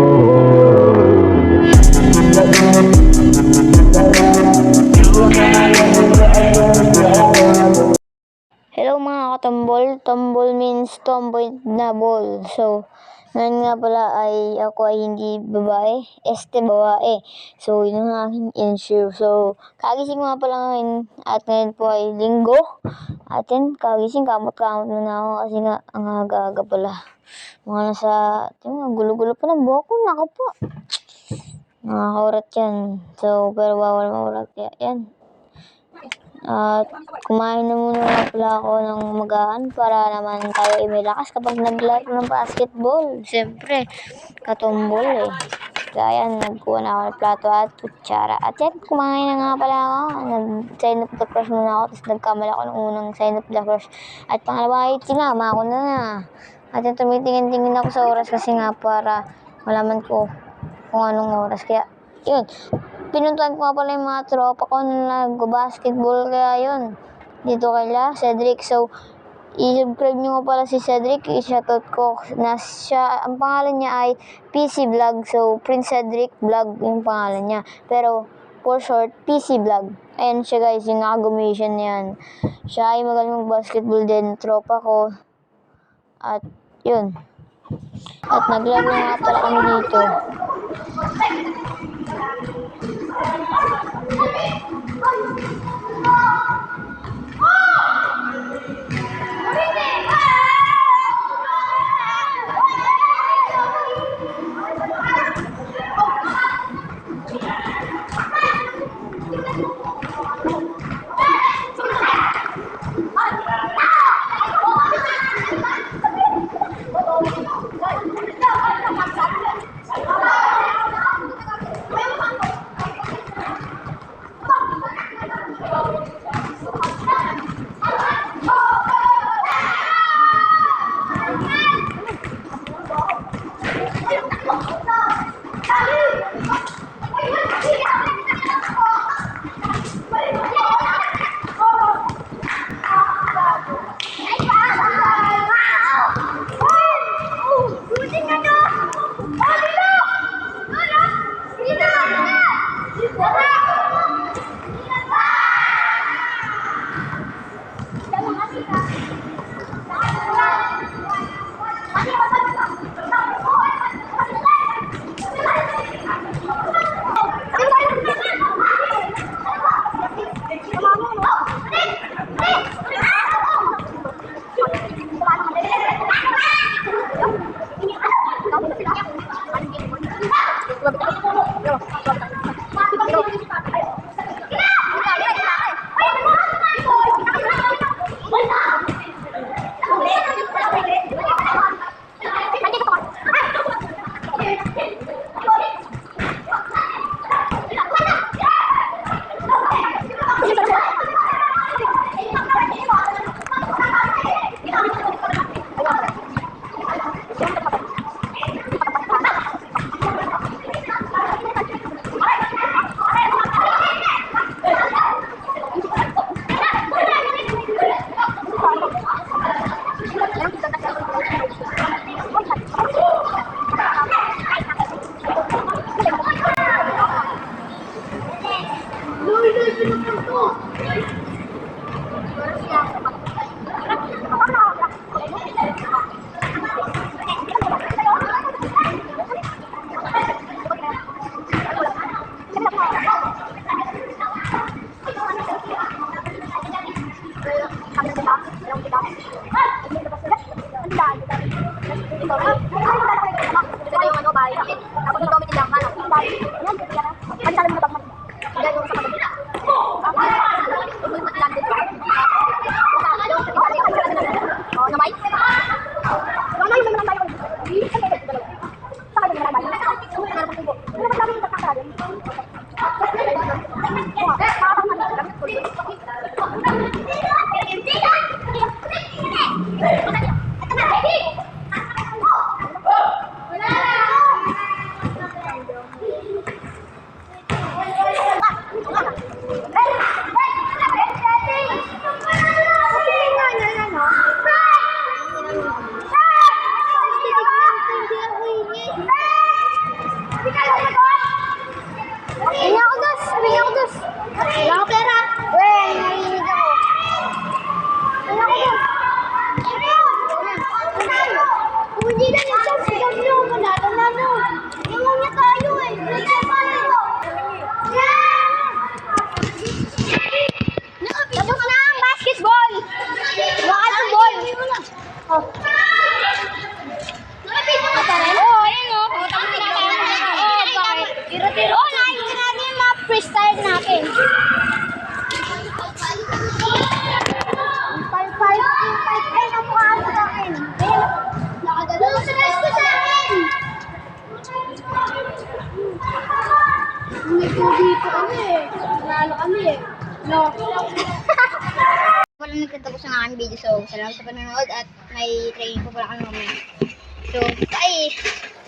Hello mga katombol, tombol means tomboy na ball. So, ngayon nga pala ay ako ay hindi babae, babae. So, yun ang aking insure. So, kagising ko nga pala ngayon at ngayon po ay linggo. At yan, kagising, kamot-kamot muna ako kasi nga ang aga-aga pala. Mga nasa, yung gulo-gulo pa ng buhok ko, naku po. Nakakaurat yan. So, pero bawal maurat kaya yan. At kumain na muna nga pala ako ng magaan para naman tayo ay may lakas kapag naglaro ng basketball. Siyempre, katumbol eh. Kaya yan, nagkuha na ako ng plato at kutsara. At yan, kumain na nga pala ako. Nag-sign up the crush muna ako. Tapos nagkamala ako ng unang sign up the crush. At pangalawa ay sinama ko na. At yan, tumitingin-tingin ako sa oras kasi nga para malaman ko kung anong oras. Kaya, yun. Pinuntuan ko nga pala yung mga tropa ko na nag-basketball, kaya yun, dito kayla, Cedric. So, i-subscribe nyo nga pala si Cedric, i-shoutout ko na siya, ang pangalan niya ay PC Vlog. So, Prince Cedric Vlog yung pangalan niya. Pero, for short, PC Vlog. Ayan siya guys, yung naka-commission yan. Siya ay magaling mag-basketball din, tropa ko. At, yun. At naglaro nga pala kami dito. natapos ang aking video. So, salamat sa panonood at may training po pala kami mamaya. So, bye!